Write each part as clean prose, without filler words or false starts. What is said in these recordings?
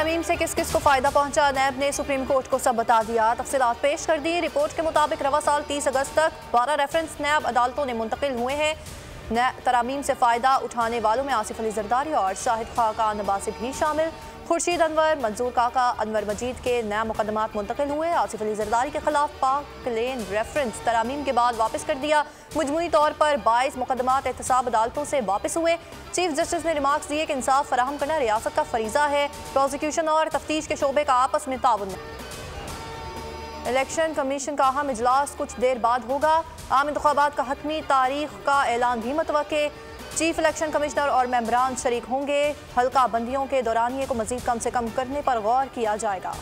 तरामीम से किस किस को फायदा पहुंचा, नैब ने सुप्रीम कोर्ट को सब बता दिया। तफसीलात पेश कर दी। रिपोर्ट के मुताबिक रवा साल 30 अगस्त तक 12 रेफरेंस नैब अदालतों ने मुंतकिल हुए हैं। तरामीम से फ़ायदा उठाने वालों में आसिफ अली जरदारी और शाहिद खाकान नबासी भी शामिल। खुर्शीद अनवर, मंजूर काका, अनवर मजीद के नए मुकदमात मुंतकिल हुए। आसिफ अली जरदारी के खिलाफ पाक लेन रेफरेंस तरामीम के बाद वापस कर दिया। मजमूई तौर पर 22 मुकदमात एहतसाब अदालतों से वापस हुए। चीफ जस्टिस ने रिमार्क्स दिए कि इंसाफ फराहम करना रियासत का फरीजा है। प्रोसिक्यूशन और तफ्तीश के शोबे का आपस में ताउन। इलेक्शन कमीशन का अहम इजलास कुछ देर बाद होगा। आम इंतखाबात का हतमी तारीख का ऐलान भी मुतवक्के। चीफ इलेक्शन कमिश्नर और मेंबरान शरीक होंगे। हल्का बंदियों के दौरानिए को मजीद कम से कम करने पर गौर किया जाएगा।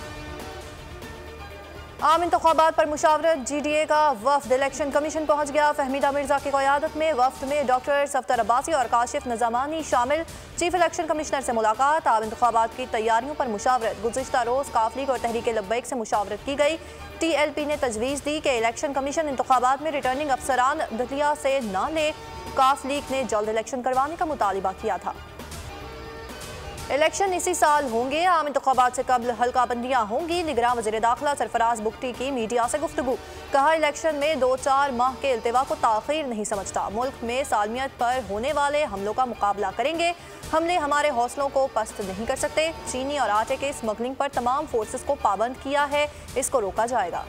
आम इंतखाबात पर मुशावरत। GDA का वफ्द इलेक्शन कमीशन पहुंच गया। फहमीदा मिर्जा की क़यादत में वफ्द में डॉक्टर सफ्तर अब्बासी और काशिफ निज़ामानी शामिल। चीफ इलेक्शन कमिश्नर से मुलाकात। आम इंतखाबात की तैयारियों पर मुशावरत। गुज़िश्ता रोज़ काफ लीग और तहरीक लब्बैक से मुशावरत की गई। TLP ने तजवीज़ दी कि इलेक्शन कमीशन इंतखाबात में रिटर्निंग अफसरान दतिया से न ले। काफ लीग ने जल्द इलेक्शन करवाने का मुतालिबा किया था। इलेक्शन इसी साल होंगे। आम इंतखाबात से कबल हल्का बंदियाँ होंगी। निगरान वज़ीर दाखिला सरफराज बुगटी की मीडिया से गुफ्तगू। कहा, इलेक्शन में 2-4 माह के इल्तिवा को ताख़ीर नहीं समझता। मुल्क में सालमियत पर होने वाले हमलों का मुकाबला करेंगे। हमले हमारे हौसलों को पस्त नहीं कर सकते। चीनी और आटे के स्मगलिंग पर तमाम फोर्सेस को पाबंद किया है, इसको रोका जाएगा।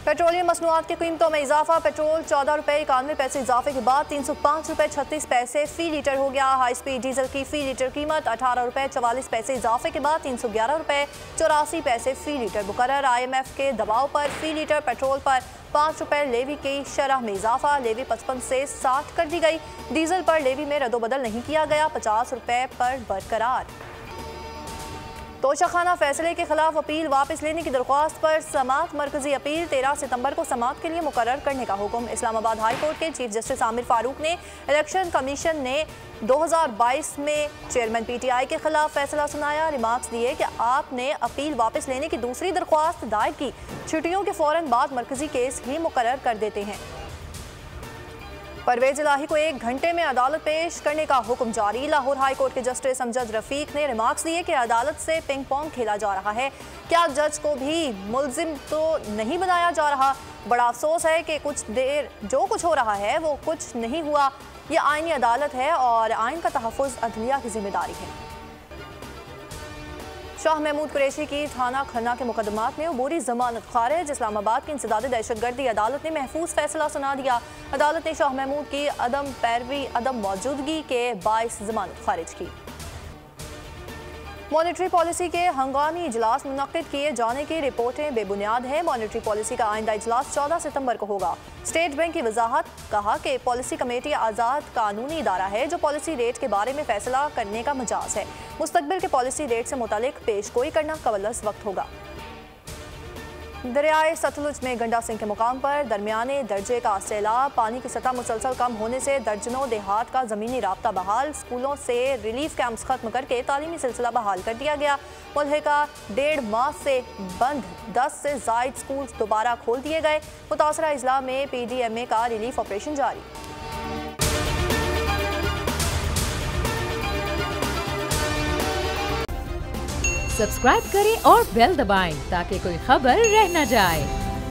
पेट्रोलियम मसनूआत की कीमतों में इजाफा। पेट्रोल 14 रुपये 91 पैसे इजाफे के बाद 305 रुपये 36 पैसे फ़ी लीटर हो गया। हाई स्पीड डीजल की फ़ी लीटर कीमत 18 रुपये 44 पैसे इजाफे के बाद 311 रुपये 84 पैसे फ़ी लीटर मुकर्रर। IMF के दबाव पर फ़ी लीटर पेट्रोल पर 5 रुपये लेवी की शरह में इजाफा। लेवी 55 से 60 कर दी गई। डीजल पर लेवी में रद्दोबदल नहीं किया गया, 50 रुपये पर बरकरार। तोशाखाना फैसले के खिलाफ अपील वापस लेने की दरख्वास्त पर समात मरकजी अपील 13 सितंबर को समात के लिए मुकर्रर करने का हुक्म। इस्लामाबाद हाई कोर्ट के चीफ जस्टिस आमिर फारूक ने इलेक्शन कमीशन ने 2022 में चेयरमैन PTI के खिलाफ फैसला सुनाया। रिमार्क्स दिए कि आपने अपील वापस लेने की दूसरी दरख्वास्त दायर की। छुट्टियों के फौरन बाद मरकजी केस ही मुकर्रर कर देते हैं। परवेज इलाही को 1 घंटे में अदालत पेश करने का हुक्म जारी। लाहौर हाई कोर्ट के जस्टिस अमजद रफीक ने रिमार्क्स दिए कि अदालत से पिंग पोंग खेला जा रहा है। क्या जज को भी मुलजिम तो नहीं बनाया जा रहा? बड़ा अफसोस है कि कुछ देर जो कुछ हो रहा है वो कुछ नहीं हुआ। ये आईनी अदालत है और आइन का तहफ़्फ़ुज़ अदलिया की जिम्मेदारी है। शाह महमूद कुरैशी की थाना खन्ना के मुकदमात में अबूरी जमानत खारिज। इस्लामाबाद की इंसदाद दहशतगर्दी अदालत ने महफूज फैसला सुना दिया। अदालत ने शाह महमूद की अदम पैरवी अदम मौजूदगी के बाइस जमानत खारिज की। मॉनेटरी पॉलिसी के हंगामी इजलास मुनक्किद किए जाने की रिपोर्टें बेबुनियाद हैं। मॉनेटरी पॉलिसी का आइंदा इजलास 14 सितंबर को होगा। स्टेट बैंक की वजाहत। कहा कि पॉलिसी कमेटी आज़ाद कानूनी इदारा है जो पॉलिसी रेट के बारे में फैसला करने का मजाज है। मुस्तकबिल के पॉलिसी रेट से मुतालिक पेशगोई करना कवलस वक्त होगा। दरियाए सतलुज में गंडा सिंह के मुकाम पर दरमियाने दर्जे का सैलाब। पानी की सतह मुसलसल कम होने से दर्जनों देहात का ज़मीनी राब्ता बहाल। स्कूलों से रिलीफ कैंप्स खत्म करके तालीमी सिलसिला बहाल कर दिया गया। मुल्हिका 1.5 माह से बंद 10 से ज़ायद स्कूल दोबारा खोल दिए गए। मुतासरा अजला में PDMA का रिलीफ ऑपरेशन जारी। सब्सक्राइब करें और बेल दबाएं ताकि कोई खबर रह न जाए।